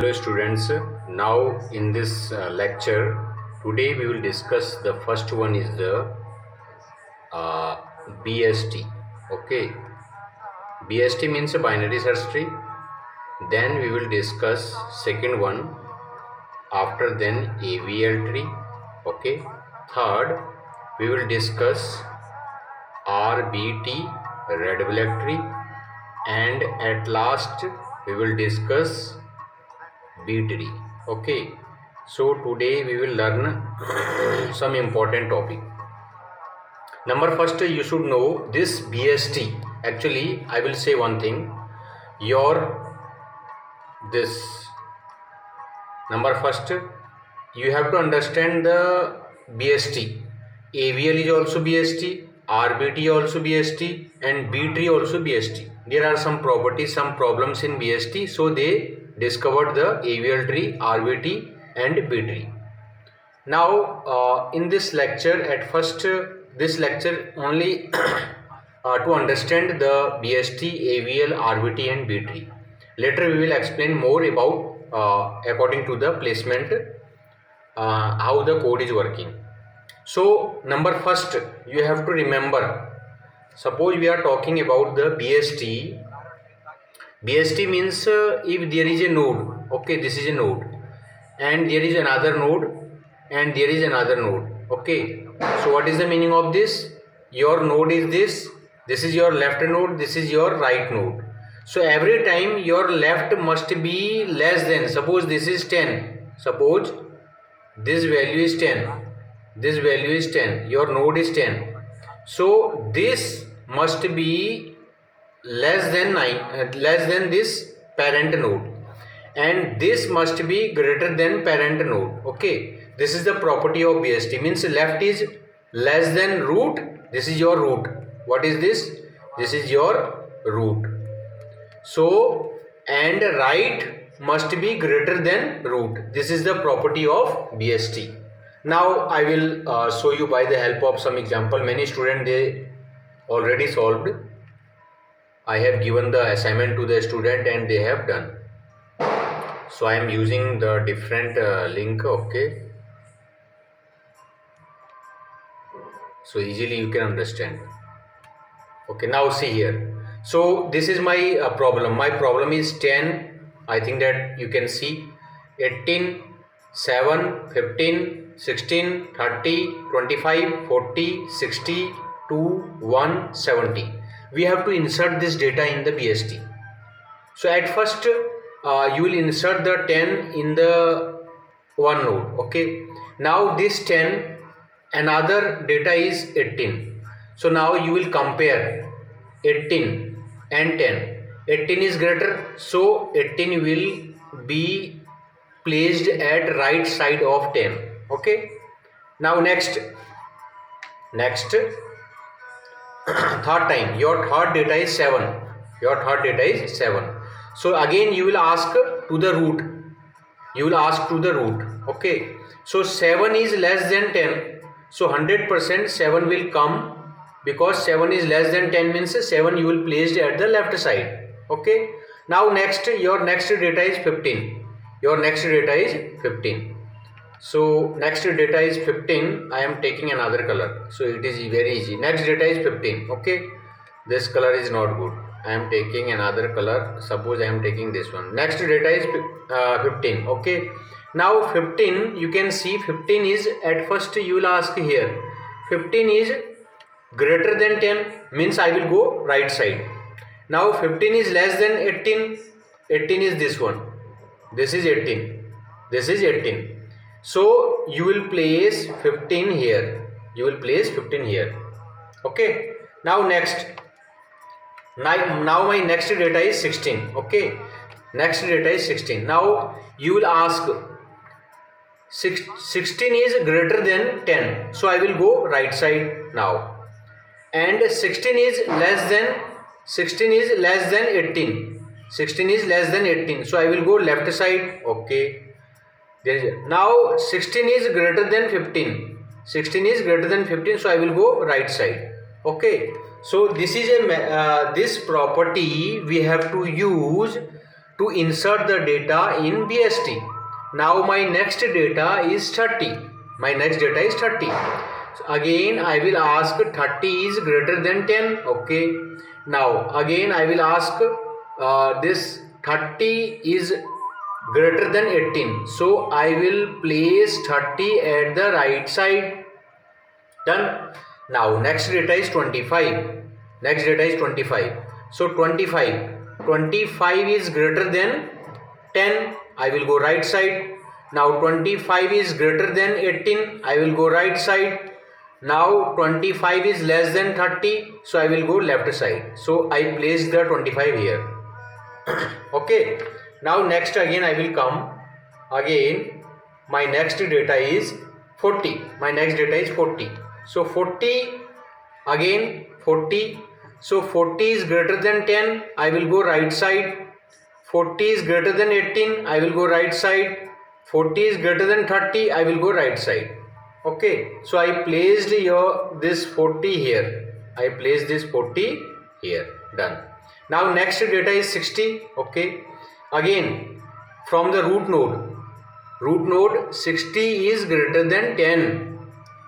Hello students, now in this lecture today we will discuss the first one is the BST. Okay, BST means a binary search tree. Then we will discuss second one, after then AVL tree. Okay, third we will discuss RBT, red black tree, and at last we will discuss B tree. Okay, so today we will learn some important topic. Number first, you should know this BST. Actually, I will say one thing. This number first, you have to understand the BST. AVL is also BST, RBT also BST, and B tree also BST. There are some properties, some problems in BST, so they discovered the AVL tree, RBT, and B tree. Now, in this lecture, at first, this lecture only to understand the BST, AVL, RBT, and B tree. Later, we will explain more about according to the placement how the code is working. So, number first, you have to remember. Suppose we are talking about the BST. BST means if there is a node, okay, this is a node, and there is another node, and there is another node, okay. So what is the meaning of this? Your node is this is your left node, this is your right node. So every time your left must be less than, suppose this is 10, suppose this value is 10, this value is 10, your node is 10. So this must be less than this parent node, and this must be greater than parent node. Okay, this is the property of BST. Means left is less than root. This is your root. What is this? This is your root. So, and right must be greater than root. This is the property of BST. Now I will show you by the help of some example. Many students, they already solved. I have given the assignment to the student and they have done. So I am using the different link. Okay, so easily you can understand. Okay, now see here. So this is my problem. My problem is 10. I think that you can see 18, 7, 15, 16, 30, 25, 40, 60, 2, 1, 70. We have to insert this data in the BST. So at first you will insert the 10 in the one node. Okay, now this 10, another data is 18. So now you will compare 18 and 10. 18 is greater, so 18 will be placed at right side of 10. Okay, now next third time, your third data is 7. Your third data is 7. So again you will ask to the root. You will ask to the root. Okay, so 7 is less than 10. So 100% 7 will come, because 7 is less than 10 means 7 you will place at the left side. Okay, now next, your next data is 15. Your next data is 15. So next data is 15. I am taking another color, so it is very easy. Next data is 15. Okay, this color is not good. I am taking another color. Suppose I am taking this one. Next data is 15. Okay, now 15, you can see 15 is, at first you will ask here, 15 is greater than 10 means I will go right side. Now 15 is less than 18. 18 is this one. This is 18. This is 18. So you will place 15 here. You will place 15 here. Okay. Now next. Now my next data is 16. Okay. Next data is 16. Now you will ask 16 is greater than 10. So I will go right side now. And 16 is less than 18. 16 is less than 18. So I will go left side. Okay. Now 16 is greater than 15. 16 is greater than 15. So I will go right side. Okay. So this is this property we have to use to insert the data in BST. Now my next data is 30. My next data is 30. So again I will ask 30 is greater than 10. Okay. Now again I will ask this 30 is greater than 18. So I will place 30 at the right side. Done. Now next data is 25. Next data is 25. So 25 is greater than 10. I will go right side. Now 25 is greater than 18. I will go right side. Now 25 is less than 30. So I will go left side. So I place the 25 here. Okay. Now next again I will come. Again my next data is 40. My next data is 40. So 40, again 40. So 40 is greater than 10. I will go right side. 40 is greater than 18. I will go right side. 40 is greater than 30. I will go right side. Okay. So I placed this 40 here. I placed this 40 here. Done. Now next data is 60. Okay. Again from the root node 60 is greater than 10.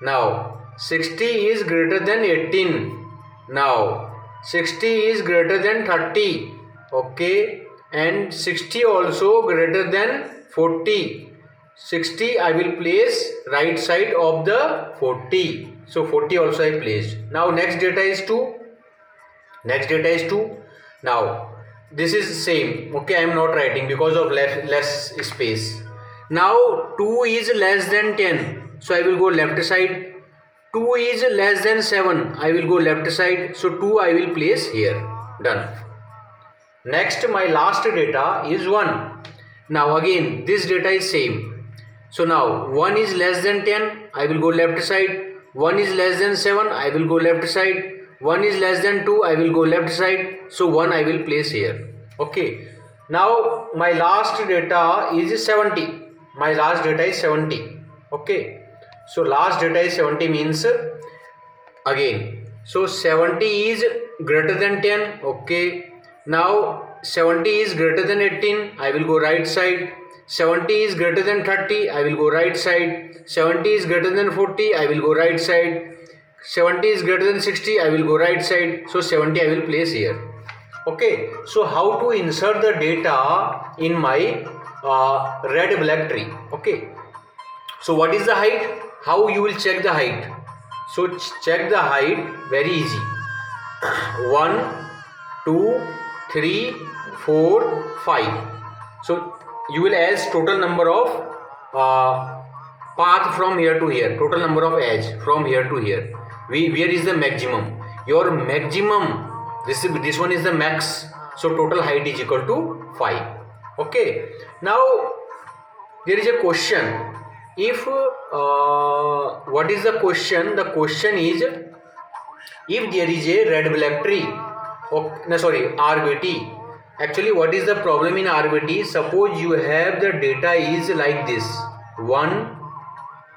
Now 60 is greater than 18. Now 60 is greater than 30. Okay. And 60 also greater than 40. 60 I will place right side of the 40. So 40 also I placed. Now next data is 2. Next data is 2. Now this is same. Okay, I am not writing because of less space. Now 2 is less than 10. So I will go left side. 2 is less than 7. I will go left side. So 2 I will place here. Done. Next my last data is 1. Now again this data is same. So now 1 is less than 10. I will go left side. 1 is less than 7. I will go left side. 1 is less than 2. I will go left side. So 1 I will place here. Okay. Now my last data is 70. My last data is 70. Okay. So last data is 70 means again. So 70 is greater than 10. Okay. Now 70 is greater than 18. I will go right side. 70 is greater than 30. I will go right side. 70 is greater than 40. I will go right side. 70 is greater than 60. I will go right side. So 70 I will place here. Okay. So how to insert the data in my red black tree? Okay. So what is the height? How you will check the height? So check the height very easy. 1, 2, 3, 4, 5. So you will add total number of path from here to here. Total number of edge from here to here. Where is the maximum? Your maximum. This one is the max. So total height is equal to 5. Okay. Now there is a question. If what is the question? The question is, if there is a red black tree, RBT. Actually, what is the problem in RBT? Suppose you have the data is like this, 1,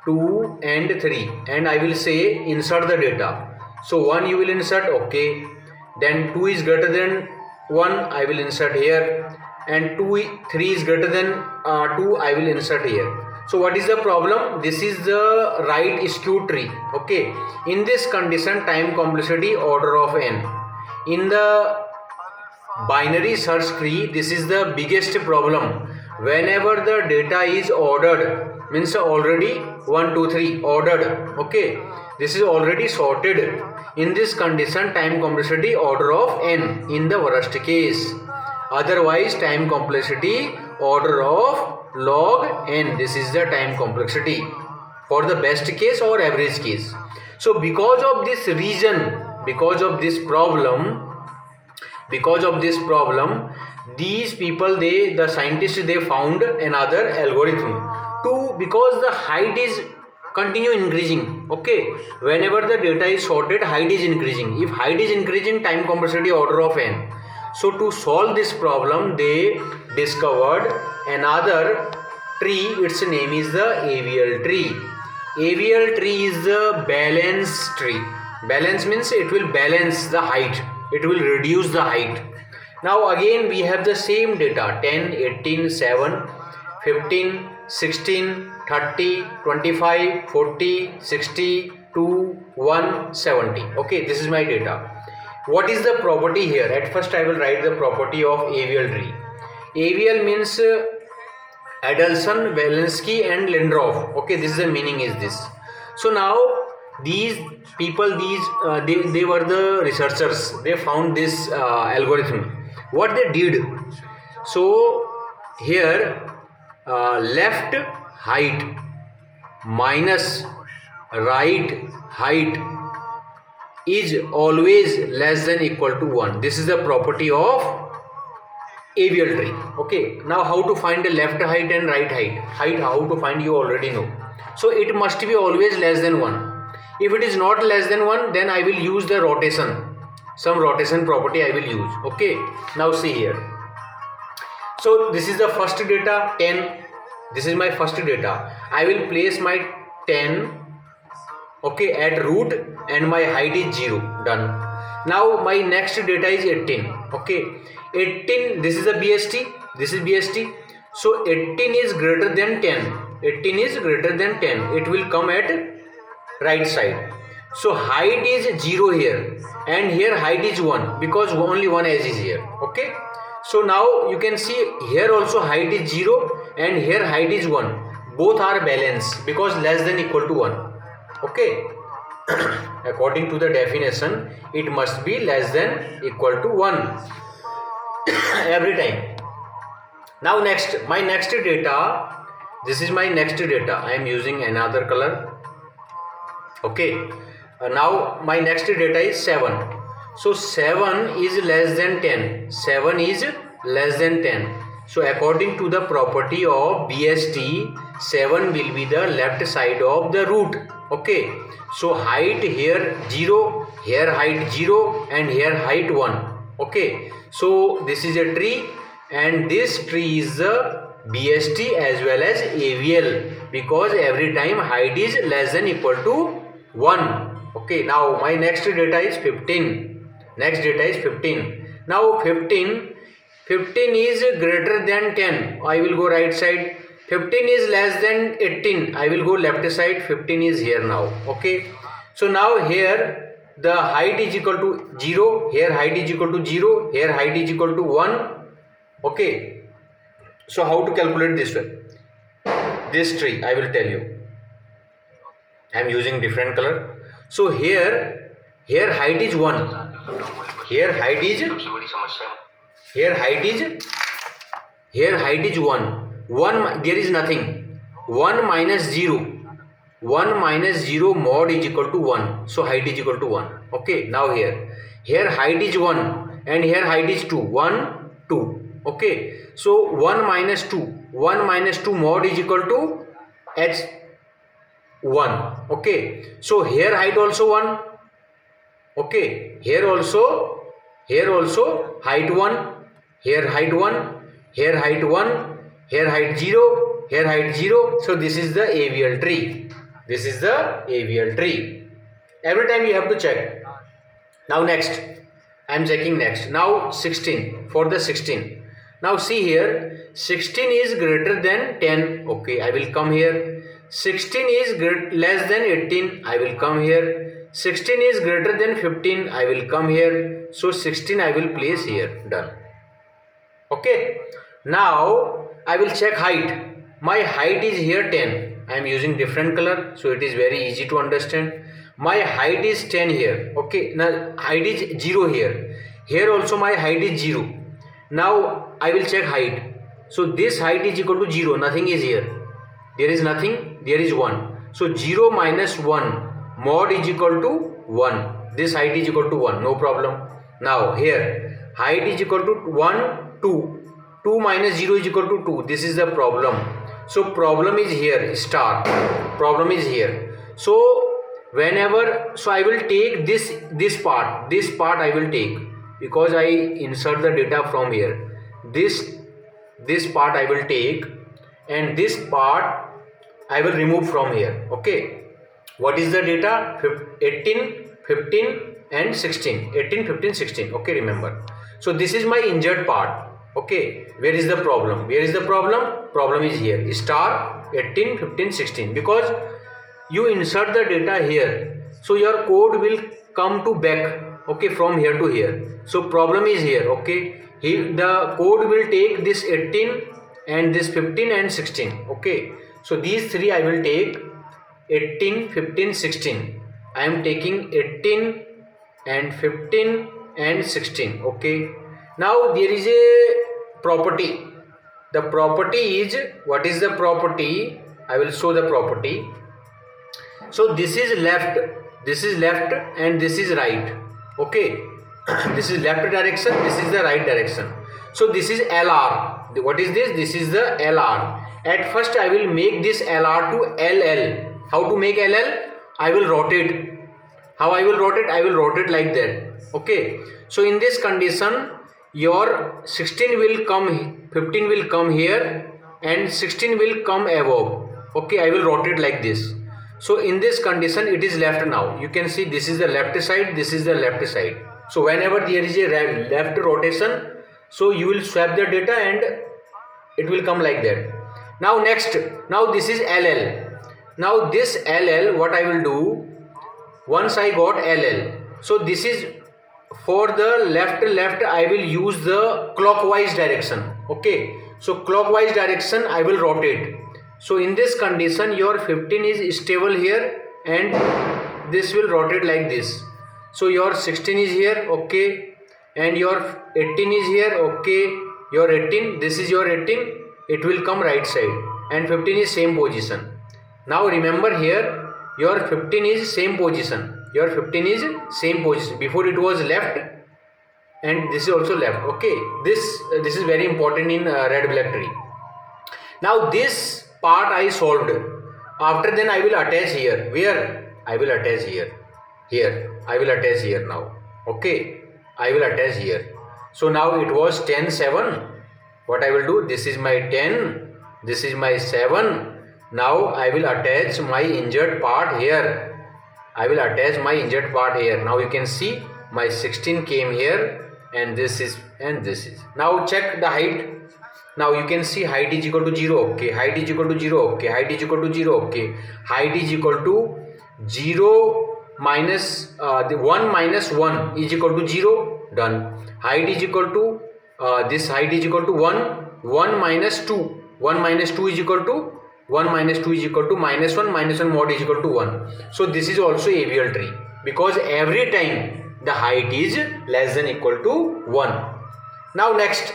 2 and 3, and I will say insert the data. So 1 you will insert. Okay. Then 2 is greater than 1. I will insert here. And 3 is greater than 2. I will insert here. So what is the problem? This is the right skew tree. Okay. In this condition, time complexity order of n. In the binary search tree, this is the biggest problem. Whenever the data is ordered, means already 1, 2, 3 ordered. Okay. This is already sorted. In this condition, time complexity order of n in the worst case. Otherwise, time complexity order of log n. This is the time complexity for the best case or average case. So because of this reason, because of this problem, these people, the scientists, they found another algorithm because the height is continue increasing. Okay, whenever the data is sorted, height is increasing. If height is increasing, time complexity order of n. So to solve this problem, they discovered another tree. Its name is the AVL tree. AVL tree is the balance tree. Balance means it will balance the height. It will reduce the height. Now again we have the same data 10, 18, 7, 15, 16, 30, 25, 40, 60, 2, 1, 70. Okay, this is my data. What is the property here? At first I will write the property of AVL tree. AVL means Adelson, Walensky and Lindorff. Okay, this is the meaning is this. So now these people, they were the researchers. They found this algorithm. What they did? So here left height minus right height is always less than equal to 1. This is the property of AVL tree. Okay, now how to find the left height and right height? How to find, you already know. So it must be always less than 1. If it is not less than 1, then I will use the rotation. Some rotation property I will use. Okay, now see here. So this is the first data 10. This is my first data. I will place my 10, okay, at root and my height is 0. Done. Now my next data is 18. Okay, 18, this is a BST. This is BST. So 18 is greater than 10. 18 is greater than 10. It will come at right side. So height is 0 here and here height is 1 because only one edge is here. Okay, so now you can see here also height is 0 and here height is 1. Both are balanced because less than equal to 1. Okay, according to the definition it must be less than equal to 1 every time. Now next, my next data, this is my next data. I am using another color. Okay, now my next data is 7. So 7 is less than 10. 7 is less than 10. So according to the property of BST, 7 will be the left side of the root. Okay, so height here 0, here height 0 and here height 1. Okay, so this is a tree and this tree is the BST as well as AVL because every time height is less than equal to 1. Okay, now my next data is 15. Next data is 15. Now 15 is greater than 10. I will go right side. 15 is less than 18. I will go left side. 15 is here now. Okay, so now here the height is equal to 0. Here height is equal to 0. Here height is equal to 1. Okay, so how to calculate this one? This tree I will tell you. I am using different color. So here height is 1. Here height is 1. 1, there is nothing. 1 minus 0. 1 minus 0 mod is equal to 1. So height is equal to 1. Okay, now here height is 1 and here height is 2. 1, 2. Okay, so 1 minus 2. 1 minus 2 mod is equal to h1. Okay, so here height also 1. Okay, here also height 1. Here height 1. Here height 1. Here height 0. Here height 0. So this is the AVL tree. This is the AVL tree. Every time you have to check. Now next, I am checking next. Now 16, for the 16. Now see here, 16 is greater than 10. Okay, I will come here. 16 is less than 18. I will come here. 16 is greater than 15. I will come here. So 16 I will place here. Done. Okay. Now I will check height. My height is here 10. I am using different color, so it is very easy to understand. My height is 10 here. Okay, now height is 0 here. Here also my height is 0. Now I will check height. So this height is equal to 0. Nothing is here. There is nothing. There is 1. So 0 minus 1 mod is equal to 1. This height is equal to 1. No problem. Now here height is equal to 1, 2. 2 minus 0 is equal to 2. This is the problem. So problem is here. Star. Problem is here. So whenever, so I will take this part. This part I will take because I insert the data from here. This part I will take and this part I will remove from here. Okay. What is the data? 18, 15 and 16. 18, 15, 16. Okay, remember. So this is my injured part. Okay, where is the problem? Where is the problem? Problem is here, star 18, 15, 16. Because you insert the data here, so your code will come to back, okay, from here to here. So problem is here, okay. Here the code will take this 18 and this 15 and 16. Okay, so these three I will take, 18, 15, 16. I am taking 18 and 15 and 16. Okay, now there is a property. The property is, what is the property? I will show the property. So this is left and this is right. Okay, this is left direction, this is the right direction. So this is LR. What is this? This is the LR. At first I will make this LR to LL. How to make LL? I will rotate. How I will rotate? I will rotate like that. Okay, so in this condition your 16 will come, 15 will come here and 16 will come above. Okay, I will rotate like this. So in this condition it is left now. You can see this is the left side, this is the left side. So whenever there is a left rotation, so you will swap the data and it will come like that. Now next, now this is LL. Now this LL, what I will do, once I got LL, so this is for the left I will use the clockwise direction. Okay, so clockwise direction I will rotate. So in this condition your 15 is stable here and this will rotate like this. So your 16 is here, okay, and your 18 is here, okay, your 18, this is your 18, it will come right side, and 15 is same position. Now remember here your 15 is same position. Your 15 is same position. Before it was left and this is also left. Okay, this is very important in red black tree. Now this part I solved. After then I will attach here. Where? I will attach here. Here I will attach here now. Okay, I will attach here. So now it was 10, 7. What I will do? This is my 10. This is my 7. Now I will attach my injured part here. I will attach my injured part here. Now you can see my 16 came here and this is and this is. Now check the height. Now you can see height is equal to 0. Okay, height is equal to 0. Okay, height is equal to 0. Okay, height is equal to 0 minus the 1 minus 1 is equal to 0. Done. Height is equal to this height is equal to 1. 1 minus 2. 1 minus 2 is equal to 1 minus 2 is equal to minus 1 mod is equal to 1. So this is also AVL tree because every time the height is less than equal to 1. Now next,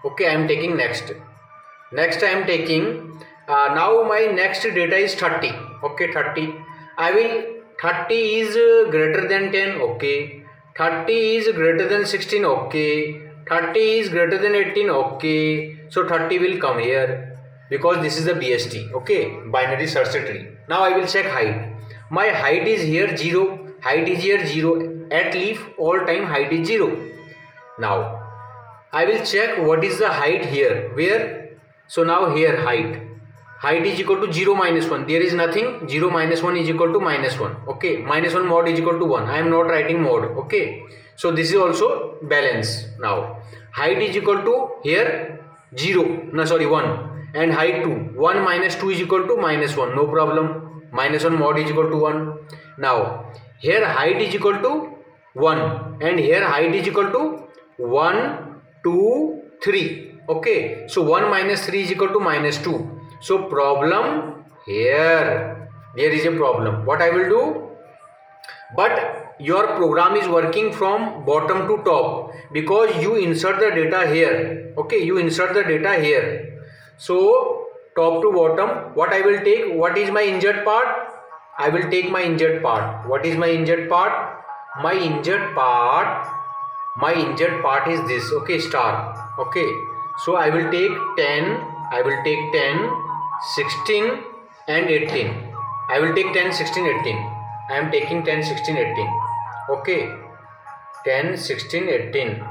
okay, I am taking next I am taking now my next data is 30. Okay, 30 I will 30 is greater than 10. Okay, 30 is greater than 16. Okay, 30 is greater than 18. Okay, so 30 will come here because this is the BST. Okay, binary search tree. Now I will check height. My height is here 0. Height is here 0. At leaf all time height is 0. Now I will check what is the height here. Where? So now here height is equal to 0 minus 1. There is nothing. 0 minus 1 is equal to minus 1. Okay, minus 1 mod is equal to 1. I am not writing mod. Okay, so this is also balance. Now height is equal to here 0. No, sorry, 1. And height 2. 1 minus 2 is equal to minus 1. No problem. Minus 1 mod is equal to 1. Now here height is equal to 1 and here height is equal to 1, 2, 3. Okay, so 1 minus 3 is equal to minus 2. So problem here, there is a problem. What I will do? But your program is working from bottom to top because you insert the data here. Okay, you insert the data here. So top to bottom, what I will take? What is my injured part? I will take my injured part. What is my injured part? My injured part is this. Okay, star. Okay, so I will take 10. I will take 10, 16 and 18. I will take 10, 16, 18. I am taking 10, 16, 18. Okay, 10, 16, 18.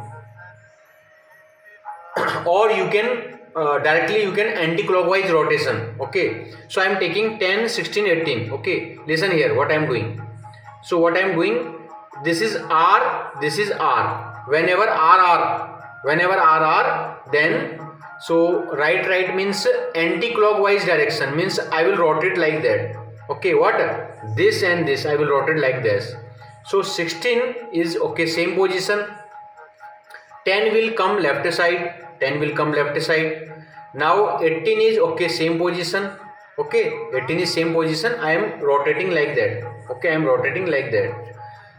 Or you can directly you can anti-clockwise rotation. Okay, so I am taking 10, 16, 18. Okay, listen here what I am doing. So what I am doing, this is R, this is R. Whenever R, then so right means anti-clockwise direction, means I will rotate like that. Okay, what? This and this I will rotate like this. So 16 is okay, same position. 10 will come left side, 10 will come left side. Now 18 is okay, same position. Okay, 18 is same position. I am rotating like that. Okay, I am rotating like that.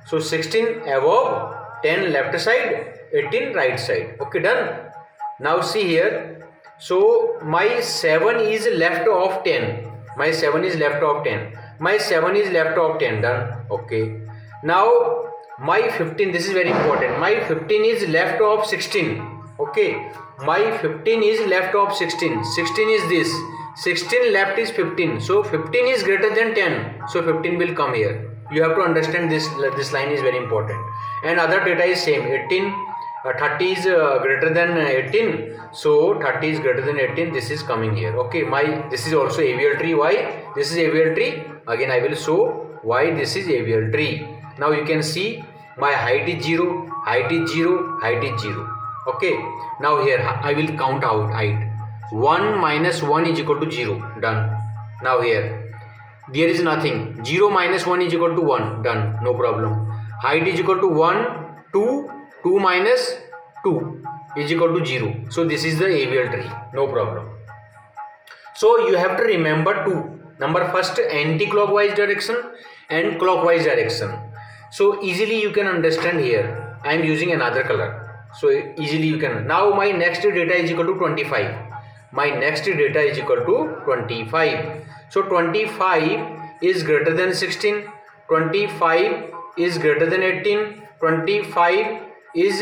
So 16 above, 10 left side, 18 right side. Okay, done. Now see here. So my 7 is left of 10. My 7 is left of 10. My 7 is left of 10. Done. Okay. Now my 15, this is very important. My 15 is left of 16. Okay. My 15 is left of 16. 16 is this. 16 left is 15. So 15 is greater than 10. So 15 will come here. You have to understand this. This line is very important. And other data is same. 18, 30 is greater than 18. So 30 is greater than 18. This is coming here. Okay. This is also AVL tree. Why? This is AVL tree. Again I will show why this is AVL tree. Now you can see my height is 0, height is 0, height is 0. Okay. Now here I will count out height. 1 minus 1 is equal to 0. Done. Now here there is nothing. 0 minus 1 is equal to 1. Done. No problem. Height is equal to 1, 2, 2 minus 2 is equal to 0. So this is the AVL tree. No problem. So you have to remember two. Number first, anti-clockwise direction and clockwise direction. So easily you can understand here. I am using another color. So easily you can. Now my next data is equal to 25. My next data is equal to 25. So 25 is greater than 16. 25 is greater than 18. 25 is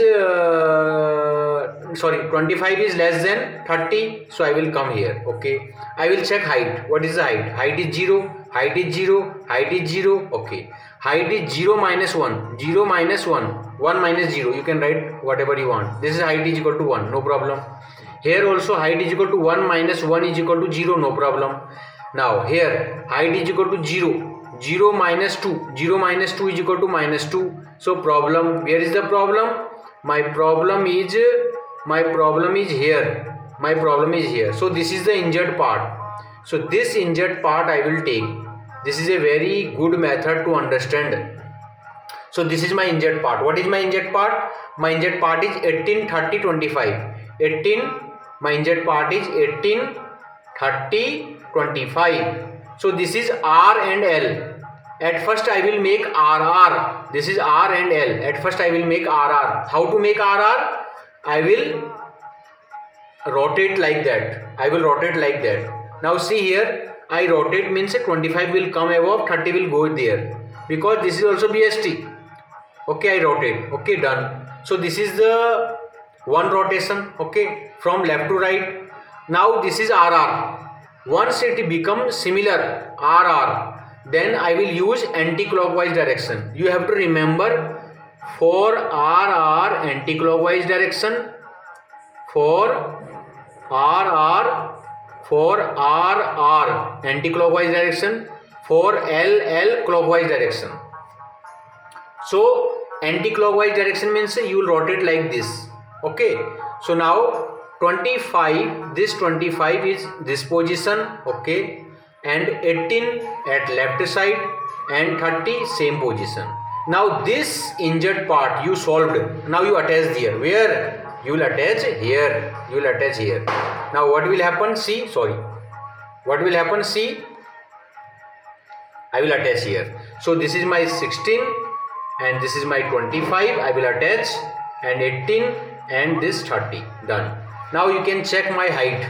25 is less than 30. So I will come here. Okay. I will check height. What is the height? Height is 0. Height is 0. Height is 0. Okay. Height is 0 minus 1. 0 minus 1. 1 minus 0. You can write whatever you want. This is height is equal to 1. No problem. Here also height is equal to 1 minus 1 is equal to 0. No problem. Now here height is equal to 0. 0 minus 2. 0 minus 2 is equal to minus 2. So problem. Where is the problem? My problem is here. My problem is here. So this is the injured part. So this injured part I will take. This is a very good method to understand. So this is my injured part. What is my injured part? My injured part is 18, 30, 25. 18. My injured part is 18, 30, 25. So this is R and L. At first I will make RR. This is R and L. At first I will make RR. How to make RR? I will rotate like that. Now see here. I rotate means 25 will come above, 30 will go there. Because this is also BST. Okay, I rotate. Okay, done. So this is the one rotation. Okay, from left to right. Now this is RR. Once it becomes similar RR, then I will use anti-clockwise direction. You have to remember, for RR anti-clockwise direction, for RR anti-clockwise direction, for LL clockwise direction. So anti-clockwise direction means you will rotate like this. Okay. So now 25, this 25 is this position. Okay. And 18 at left side and 30 same position. Now this injured part you solved. Now you attach here. Where? You will attach here. Now what will happen? See. What will happen? See. I will attach here. So this is my 16 and this is my 25. I will attach and 18 and this 30. Done. Now you can check my height.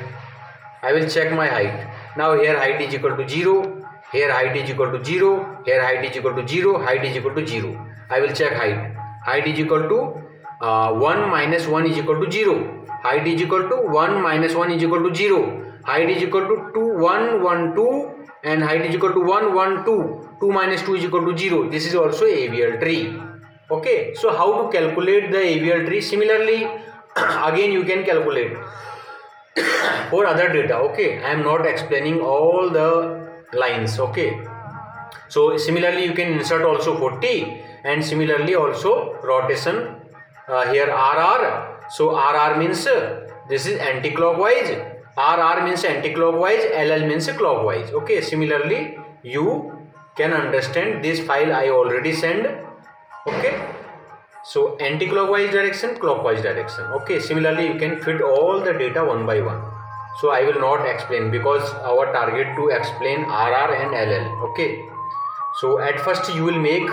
I will check my height. Now here height is equal to 0. Here height is equal to 0. Here height is equal to 0. Height is equal to 0. I will check height. Height is equal to 1 minus 1 is equal to 0. Height is equal to 1 minus 1 is equal to 0. Height is equal to 2, 1, 1, 2 and height is equal to 1, 1, 2. 2 minus 2 is equal to 0. This is also AVL tree. Okay. So how to calculate the AVL tree? Similarly, again you can calculate for other data. Okay. I am not explaining all the lines. Okay. So similarly you can insert also 40 and similarly also rotation here RR. So RR means this is anti-clockwise, RR means anti-clockwise, LL means clockwise. Okay, similarly you can understand this file I already sent. Okay, so anti-clockwise direction, clockwise direction. Okay, similarly you can fit all the data one by one. So I will not explain because our target to explain RR and LL. Okay, so at first you will make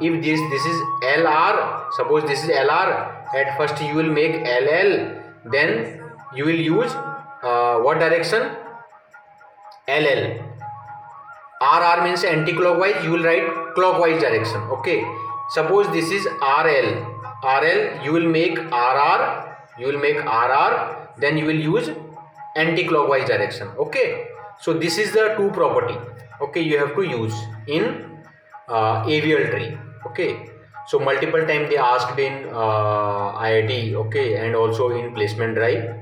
if this is LR, suppose this is LR, at first you will make LL, then you will use what direction? LL. RR means anti-clockwise, you will write clockwise direction. Okay, suppose this is RL, you will make RR, then you will use anti-clockwise direction. Okay, so this is the two property, okay, you have to use in AVL tree. Okay, so multiple time they asked in IIT, okay, and also in placement drive.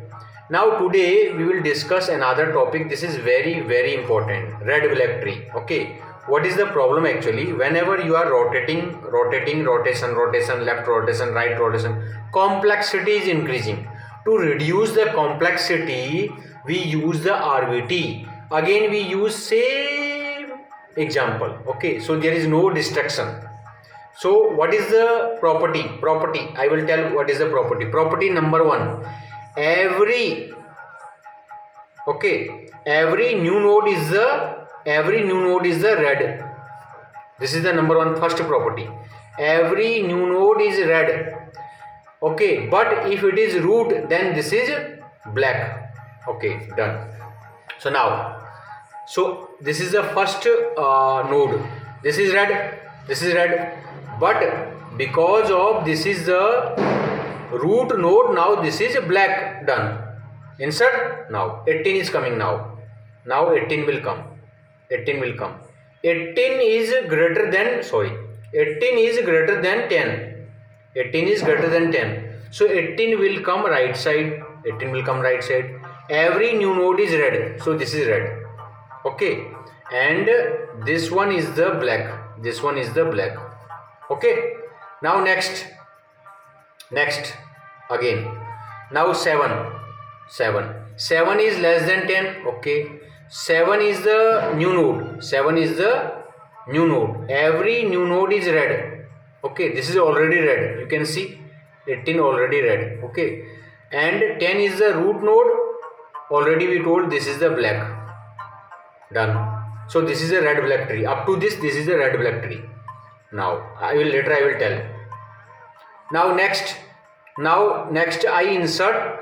Now today we will discuss another topic. This is very important, red black tree. Okay, what is the problem actually? Whenever you are rotation, left rotation, right rotation, complexity is increasing. To reduce the complexity, we use the RBT. Again we use same example. Okay, so there is no distraction. So what is the property? I will tell what is the property. Property number 1, every new node is the red. This is the number 1 first property. Every new node is red. Okay, but if it is root, then this is black. Okay, done. So now, so this is the first node. This is red, but because of this is the root node, now this is black. Done. Insert. Now 18 is coming. Now 18 will come. 18 is greater than 10. 18 is greater than 10. So 18 will come right side. Every new node is red. So this is red. Okay, and this one is the black. Okay, now next again. Now 7 is less than 10. Okay, 7 is the new node. Every new node is red. Okay, this is already red. You can see 18 already red. Okay, and 10 is the root node. Already we told this is the black. Done. So this is a red black tree. Up to this is a red black tree. Now I will tell. Now next I insert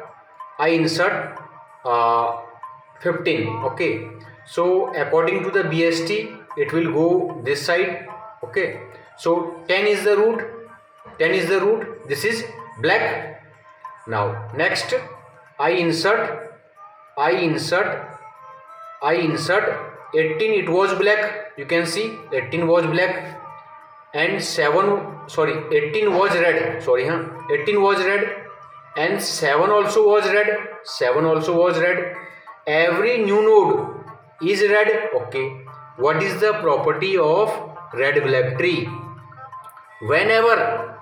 15. Okay, so according to the BST it will go this side. Okay, so 10 is the root. This is black. Now next I insert 18. It was black. You can see 18 was black, and 18 was red. 18 was red, and 7 also was red. Every new node is red. Okay, what is the property of red black tree? Whenever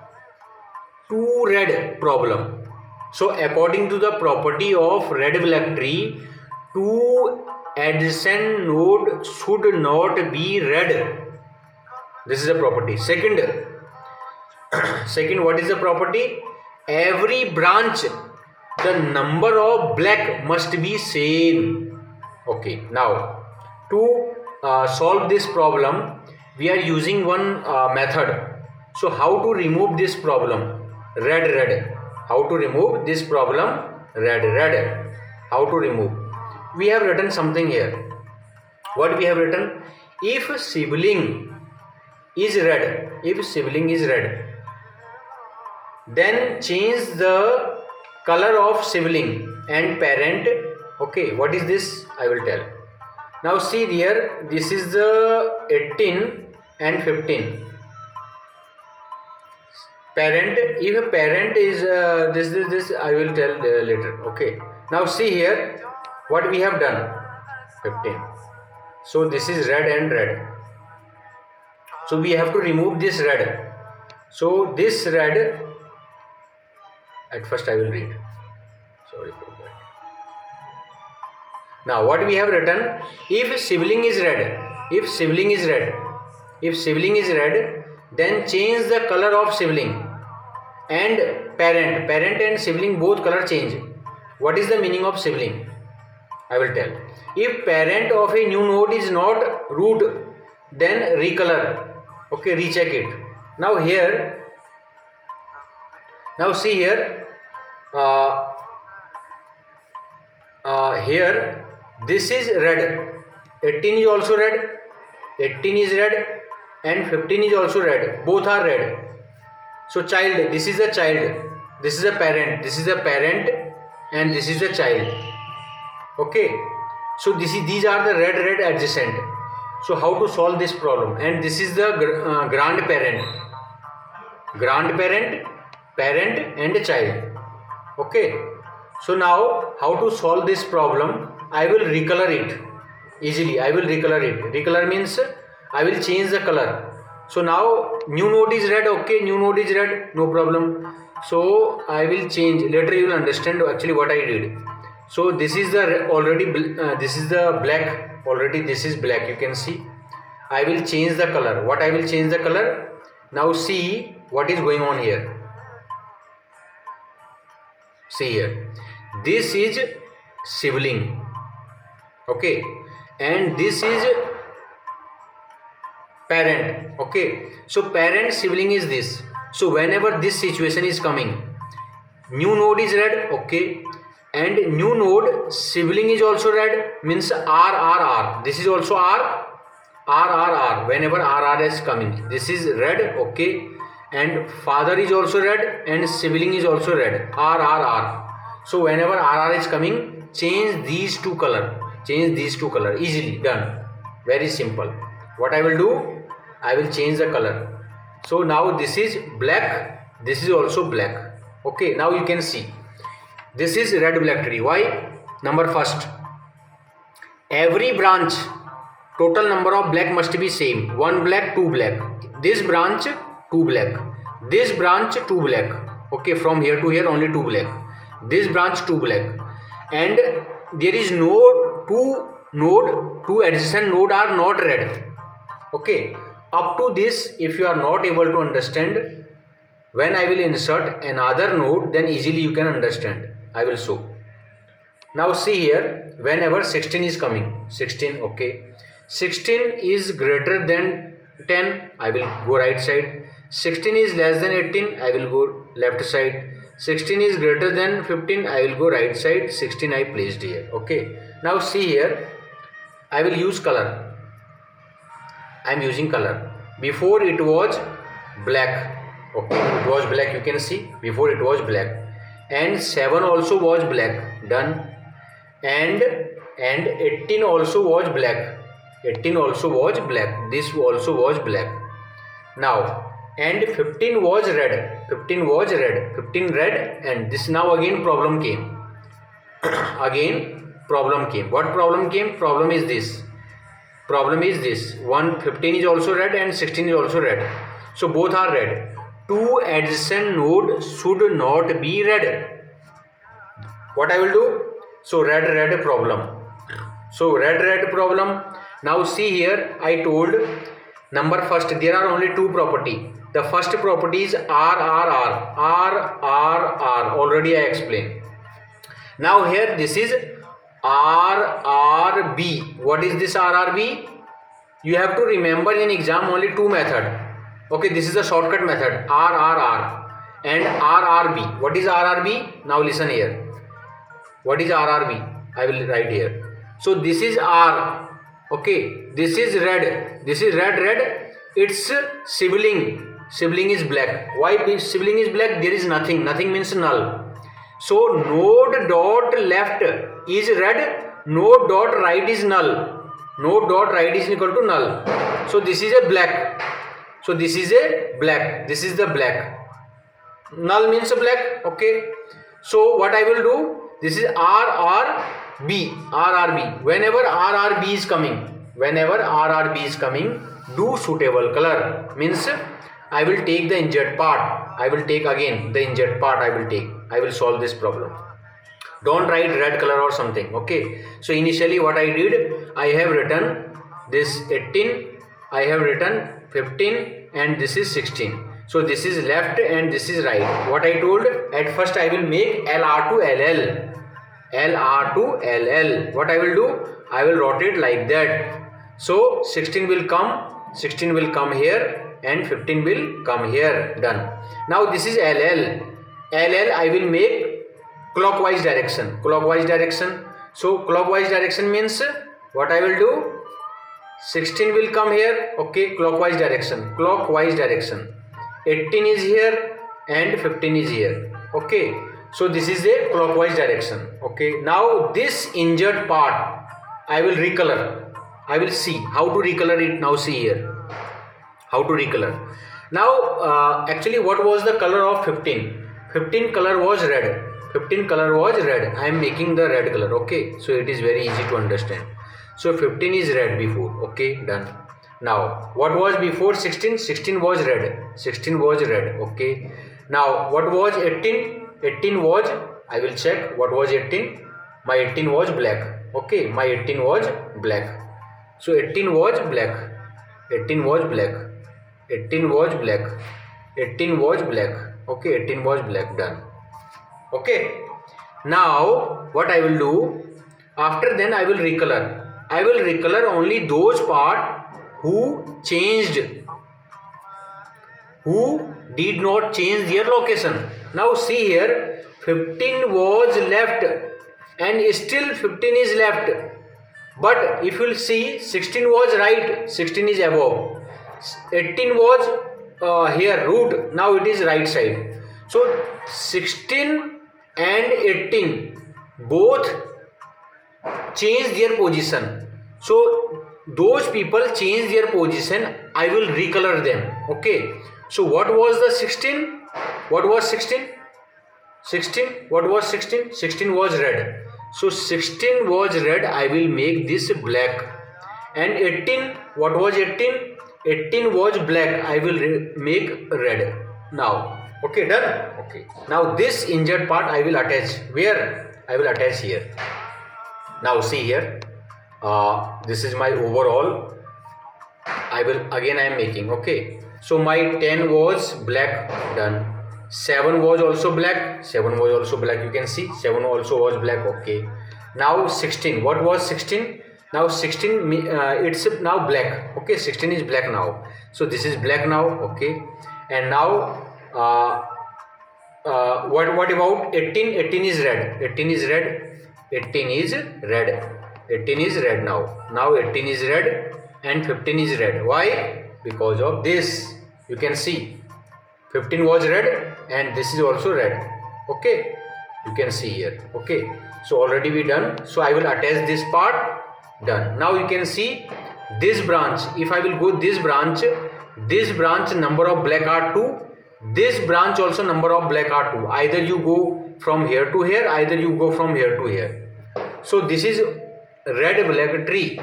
two red problem, so according to the property of red black tree, two adjacent node should not be red. This is the property. Second, what is the property? Every branch, the number of black must be same. Okay, now to solve this problem, we are using one method. So how to remove this problem? Red. How to remove this problem? Red. How to remove? We have written something here. What we have written? If sibling is red, then change the color of sibling and parent. Okay, what is this? I will tell. Now see here, this is the 18 and 15. Parent, if a parent is this I will tell later. Okay, now see here what we have done. 15. So this is red and red. So we have to remove this red. So this red, at first I will read, sorry for that. Now what we have written, if sibling is red, then change the color of sibling, and parent and sibling both color change. What is the meaning of sibling? I will tell. If parent of a new node is not root, then recolor. Okay, recheck it. Now here, now see here, here this is red. 18 is also red. 18 is red, and 15 is also red. Both are red. So child, this is the child. This is the parent. This is the parent, and this is the child. Okay. So these are the red adjacent. So how to solve this problem? And this is the grandparent, parent and child. Okay. So now how to solve this problem? I will recolor it easily. I will recolor it. Recolor means I will change the color. So now new node is red. Okay, new node is red. No problem. So I will change. Later you will understand actually what I did. So this is the this is the black. Already this is black, you can see. I will change the color. What I will change the color? Now see what is going on here. See here. This is sibling. Okay. And this is parent. Okay. So parent sibling is this. So whenever this situation is coming, new node is red. Okay. And new node sibling is also red, means R. This is also R. Whenever RR is coming, this is red. Okay. And father is also red, and sibling is also red. R. So whenever RR is coming, change these two color. Easily done. Very simple. What I will do? I will change the color. So now this is black. This is also black. Okay. Now you can see. This is red black tree. Why? Number first, every branch total number of black must be same. 1 black, 2 black. This branch 2 black. This branch 2 black. Okay, from here to here only 2 black. This branch 2 black. And there is no two adjacent node are not red. Okay. Up to this, if you are not able to understand, when I will insert another node, then easily you can understand. I will show. Now see here, whenever 16 is coming, 16, okay, 16 is greater than 10, I will go right side. 16 is less than 18, I will go left side. 16 is greater than 15, I will go right side. 16 I placed here. Okay. Now see here, I will use color. I am using color. Before it was black. Okay, it was black, you can see. Before it was black. And 7 also was black. Done. And 18 also was black. 18 also was black. This also was black. Now, and 15 was red. 15 was red. 15 red, and this now again problem came. Again problem came. What problem came? Problem is this. 15 is also red and 16 is also red. So both are red. Two adjacent nodes should not be red. What I will do? So red problem. So red problem. Now see here, I told number first, there are only two property. The first property is RRR. Already I explained. Now here this is RRB. What is this RRB? You have to remember in exam only two method. Okay, this is a shortcut method. RRR and RRB. What is RRB? Now listen here. What is RRB? I will write here. So this is R. Okay, this is red. This is red. It's sibling. Sibling is black. Why sibling is black? There is nothing. Nothing means null. So node dot left is red. Node dot right is null. Node dot right is equal to null. So this is a black. So this is a black. This is the black. Null means black. Okay. So what I will do? This is RRB. Whenever RRB is coming, whenever R or B is coming, do suitable color. Means I will take the injured part. I will take again the injured part. I will solve this problem. Don't write red color or something. Okay. So initially what I did, I have written this 18, I have written 15, and this is 16. So this is left and this is right. What I told, at first I will make LR to LL. LR to LL. What I will do, I will rotate like that. So 16 will come here, and 15 will come here. Done. Now this is LL. LL I will make clockwise direction. So clockwise direction means what I will do, 16 will come here. Okay, clockwise direction. 18 is here and 15 is here. Okay, so this is a clockwise direction. Okay, now this injured part I will recolor. I will see how to recolor it. Now see here how to recolor. Now actually what was the color of 15? 15 color was red. I am making the red color. Okay, so it is very easy to understand. So 15 is red before. Okay, done. Now what was before 16? 16 was red. Okay, now what was 18? 18 was, I will check what was 18. My 18 was black. Okay, my 18 was black. So 18 was black. Okay, 18 was black. Done. Okay, now what I will do, after then I will recolor. I will recolor only those part who did not change their location. Now see here, 15 was left and still 15 is left. But if you will see, 16 was right, 16 is above. 18 was here root, now it is right side. So 16 and 18 both change their position. So those people change their position, I will recolor them. Okay, so what was the 16? What was 16? 16 was red. So 16 was red, I will make this black. And 18, what was 18? 18 was black, I will make red. Now okay, done. Okay, now this injured part I will attach. Where? I will attach here. Now see here, this is my overall. I am making. Okay, so my 10 was black. Done. 7 was also black. You can see 7 also was black. Okay, now 16. What was 16? Now 16 it's now black. Okay, 16 is black now. So this is black now. Okay, and now what about 18? 18 is red. 18 is red now. Now 18 is red and 15 is red. Why? Because of this. You can see 15 was red and this is also red. Okay, you can see here. Okay, so already we done. So I will attach this part. Done. Now you can see this branch. If I will go this branch number of black are 2. This branch also number of black are 2. Either you go from here to here, either you go from here to here. So this is red black tree.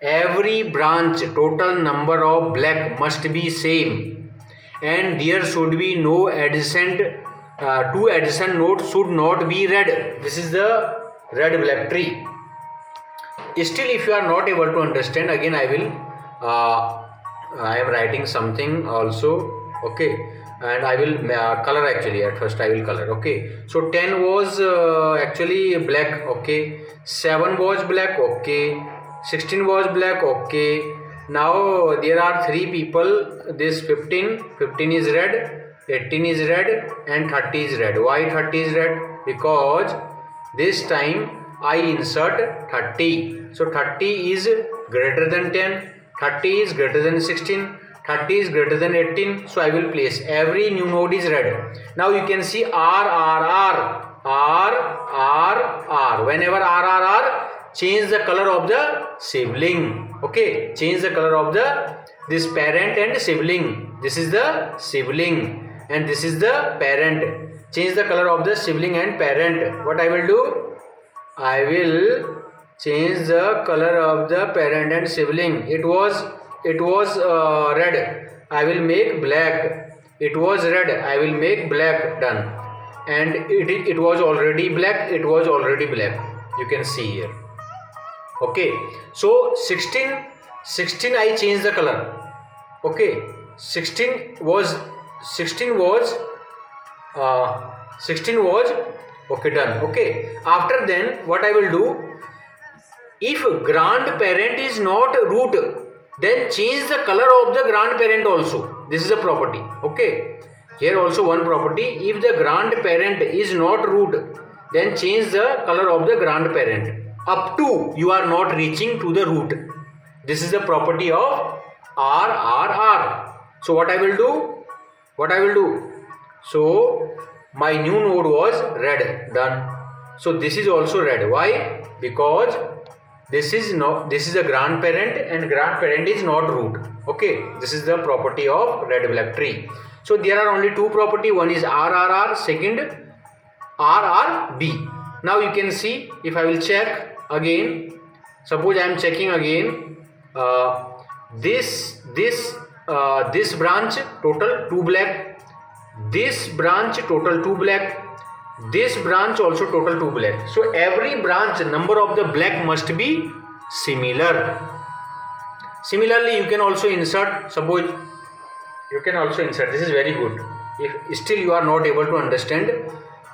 Every branch total number of black must be same, and there should be no adjacent two adjacent nodes should not be red. This is the red black tree. Still if you are not able to understand, again I am writing something also. Okay, and I will color. Actually at first I will color. Okay, so 10 was actually black. Okay, 7 was black. Okay, 16 was black. Okay, now there are 3 people. This 15 is red, 18 is red and 30 is red. Why 30 is red? Because this time I insert 30. So 30 is greater than 10, 30 is greater than 16, 30 is greater than 18. So I will place every new node is red. Now you can see R. Whenever R, change the color of the sibling. Okay, change the color of this parent and sibling. This is the sibling and this is the parent. Change the color of the sibling and parent. What I will do? I will change the color of the parent and sibling. It was red. I will make black. It was red. I will make black. Done. And it was already black. It was already black. You can see here. Okay. So 16 I changed the color. Okay. 16 was okay, done. Okay. After then, what I will do? If grandparent is not root, then change the color of the grandparent also. This is a property. Okay. Here also one property. If the grandparent is not root, then change the color of the grandparent up to you are not reaching to the root. This is the property of RRR. So what I will do? So my new node was red. Done. So this is also red. Why? Because this is a grandparent and grandparent is not root. Okay. This is the property of red black tree. So there are only two property. One is RRR. Second RRB. Now you can see, if I will check again, suppose I am checking again, this branch total 2 black, this branch total 2 black, this branch also total 2 black. So every branch number of the black must be similar. Similarly, you can also insert, suppose you can also insert, this is very good. If still you are not able to understand,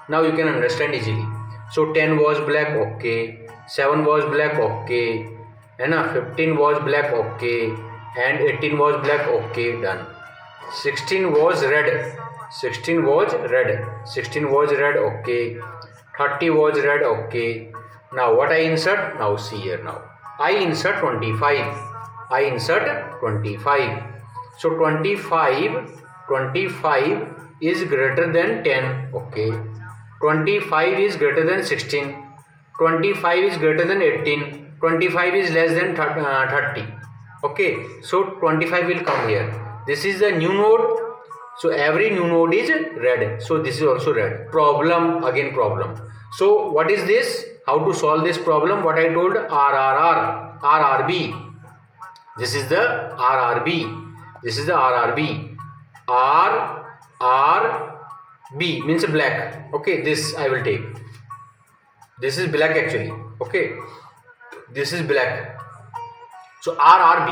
now you can understand easily. So 10 was black, okay, 7 was black, okay, and 15 was black, okay, and 18 was black, okay, done. 16 was red, 16 was red, 16 was red, okay, 30 was red, okay. Now what I insert? Now see here now. I insert 25. I insert 25. So 25 is greater than 10, okay. 25 is greater than 16. 25 is greater than 18. 25 is less than 30. Okay. So 25 will come here. This is the new node. So every new node is red. So this is also red. Problem, again problem. So what is this? How to solve this problem? What I told, RRR, RRB. This is the RRB. This is the RRB. RRB means black. Okay, this I will take. This is black actually. Okay, this is black. So RRB.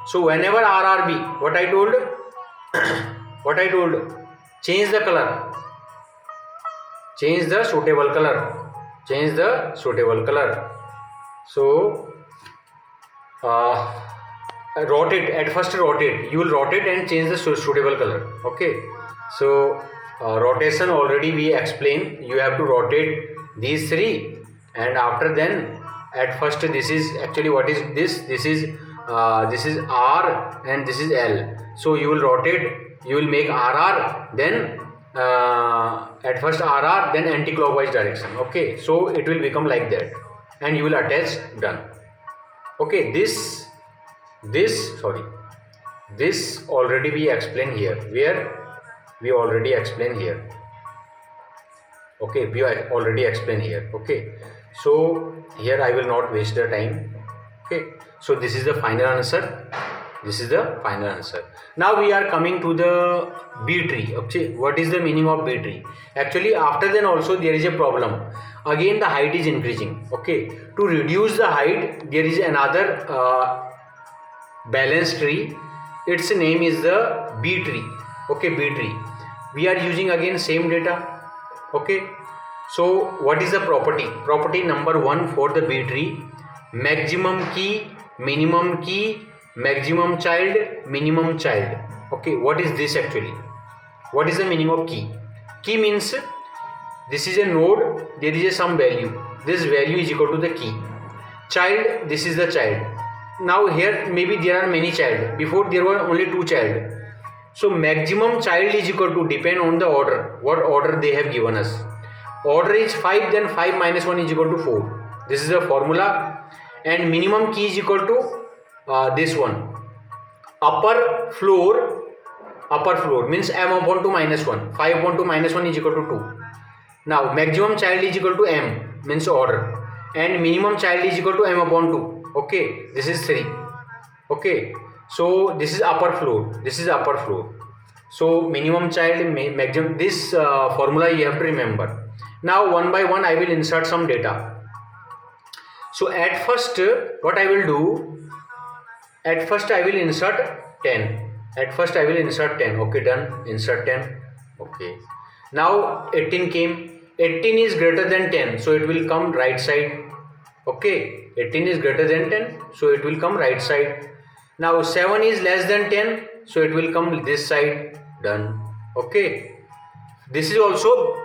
So whenever RRB, what I told, change the color. Change the suitable color. Change the suitable color. So rotate, at first rotate, you will rotate and change the suitable color. Okay, so rotation already we explained. You have to rotate these three, and after then at first this is actually, what is this? This is R and this is L. So you will rotate, you will make RR, then at first RR, then anti-clockwise direction. Okay, so it will become like that, and you will attach. Done. Okay, this already we explained here. Where we already explained here. Okay, we already explained here. Okay, so here I will not waste the time. Okay, so this is the final answer. This is the final answer. Now we are coming to the B tree. Okay, what is the meaning of B tree? Actually, after then also there is a problem. Again the height is increasing. Okay, to reduce the height, there is another balanced tree. Its name is the B tree. Okay, B tree. We are using again same data. Okay, so what is the property? Property number 1 for the B tree: maximum key, minimum key, maximum child, minimum child. Okay, what is this actually? What is the meaning of key? Key means this is a node, there is a some value. This value is equal to the key. Child, this is the child. Now here maybe there are many child. Before there were only 2 child. So maximum child is equal to, depend on the order, what order they have given us. Order is 5, then 5 minus 1 is equal to 4. This is the formula. And minimum key is equal to this one. Upper floor means m upon 2 minus 1. 5 upon 2 minus 1 is equal to 2. Now maximum child is equal to m, means order. and minimum child is equal to m upon 2. Okay, this is 3. Okay, so this is upper floor, this is upper floor. So minimum child, maximum, this formula you have to remember. Now one by one I will insert some data. So at first what I will do, at first I will insert 10. At first I will insert 10. Okay, done. Insert 10. Okay. Now 18 came. 18 is greater than 10, so it will come right side. Okay. 18 is greater than 10, so it will come right side. Now 7 is less than 10, so it will come this side. Done. Okay. This is also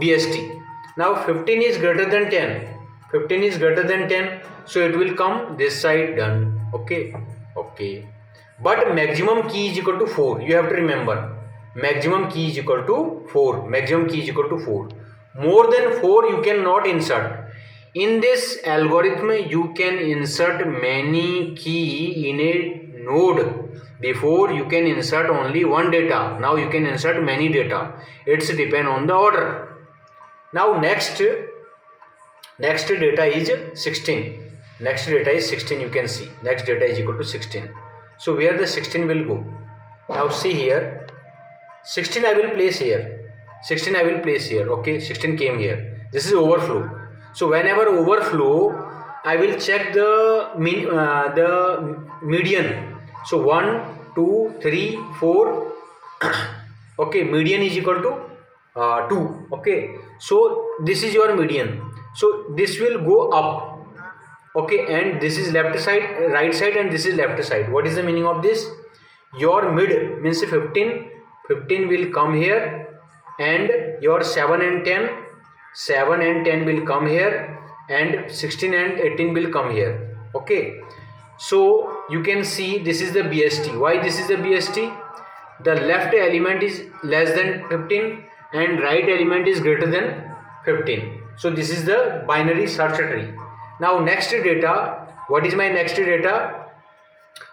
BST. Now 15 is greater than 10. 15 is greater than 10, so it will come this side. Done. Okay. Okay. But maximum key is equal to 4. You have to remember, maximum key is equal to 4. Maximum key is equal to 4. More than 4 you cannot insert. In this algorithm you can insert many key in a node. Before you can insert only one data. Now you can insert many data. It's depend on the order. Now next data is 16. Next data is 16. You can see next data is equal to 16. So where the 16 will go? Now see here, 16 I will place here. 16 I will place here. Okay, 16 came here. This is overflow. So whenever overflow, I will check the median. So 1, 2, 3, 4. Okay, median is equal to 2. Okay, so this is your median. So this will go up. Okay, and this is left side, right side, and this is left side. What is the meaning of this? Your mid means 15 will come here, and your 7 and 10 will come here, and 16 and 18 will come here. Okay, so you can see this is the BST. Why this is the BST? The left element is less than 15 and right element is greater than 15. So this is the binary search tree. Now next data, what is my next data?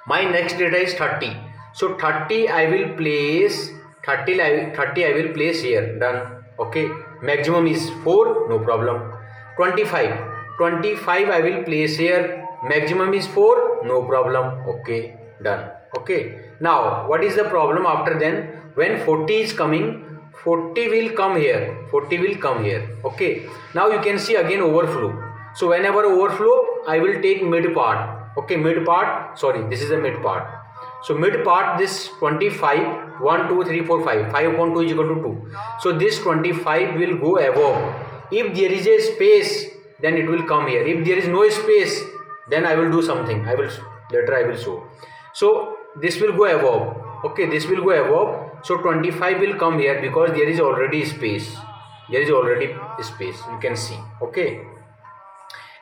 My next data is 30. So 30 I will place, 30 I will place here. Done. Okay, maximum is 4, no problem. 25 I will place here, maximum is 4, no problem. Okay, done. Okay, now what is the problem after then? When 40 is coming, 40 will come here, 40 will come here. Okay, now you can see again overflow. So whenever overflow, I will take mid part. Okay, mid part, sorry, this is the mid part. So mid part, this 25, 1, 2, 3, 4, 5. 5 upon 2 is equal to 2. So this 25 will go above. If there is a space, then it will come here. If there is no space, then I will do something. Later I will show. So this will go above. Okay, this will go above. So 25 will come here because there is already space. There is already space. You can see. Okay.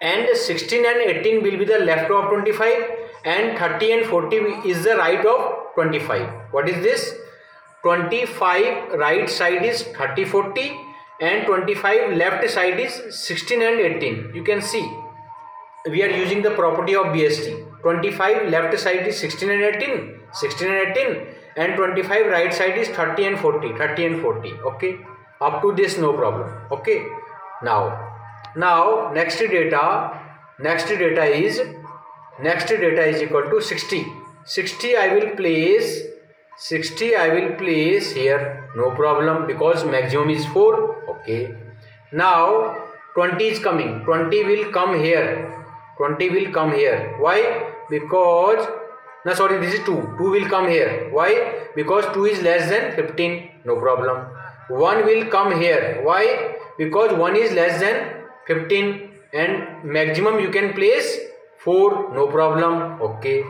And 16 and 18 will be the left of 25, and 30 and 40 is the right of 25. What is this? 25 right side is 30, 40, and 25 left side is 16 and 18. You can see we are using the property of BST. 25 left side is 16 and 18, 16 and 18, and 25 right side is 30 and 40, 30 and 40. Okay, up to this no problem. Okay, now next data is equal to 60. 60 I will place here, no problem, because maximum is 4. Okay, now 20 is coming. 20 will come here. 20 will come here. Why? Because this is 2 will come here. Why? Because 2 is less than 15. No problem. 1 will come here. Why? Because 1 is less than 15, and maximum you can place 4, no problem. Okay,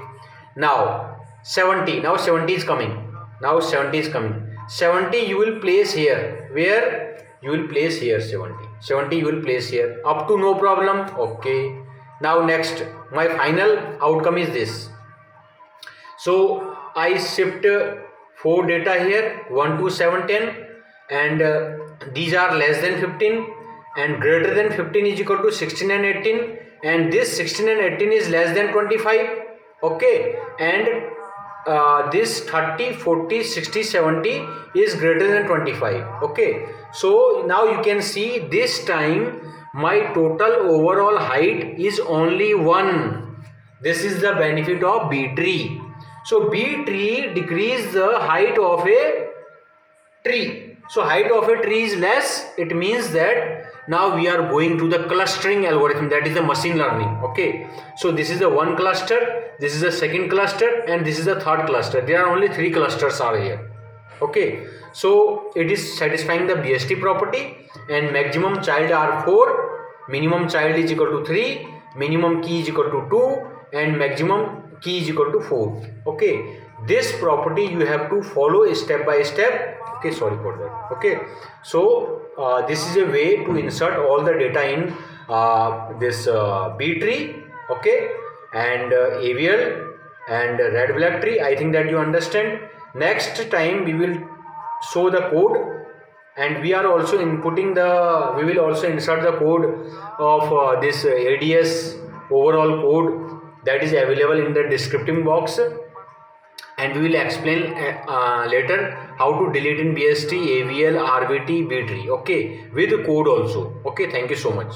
now 70. Now 70 is coming. 70 you will place here. Where? You will place here 70 you will place here, up to no problem. Okay, now next, my final outcome is this. So I shift 4 data here, 1, 2, 7, 10, and these are less than 15 and greater than 15 is equal to 16 and 18, and this 16 and 18 is less than 25. Okay, and this 30, 40, 60, 70 is greater than 25. Okay, so now you can see this time my total overall height is only 1. This is the benefit of B tree. So B tree decrease the height of a tree. So height of a tree is less. It means that now we are going to the clustering algorithm, that is the machine learning. Okay, so this is the one cluster, this is the second cluster, and this is the third cluster. There are only 3 clusters are here. Okay, so it is satisfying the BST property, and maximum child are 4, minimum child is equal to 3, minimum key is equal to 2, and maximum key is equal to 4. Okay, this property you have to follow step by step. Okay, sorry for that. Okay, so this is a way to insert all the data in this B tree. Okay, and AVL and red black tree. I think that you understand. Next time we will show the code, and we are also inputting we will also insert the code of this ADS overall code that is available in the description box, and we will explain later how to delete in BST, AVL, RBT, B tree. Okay, with code also. Okay, thank you so much.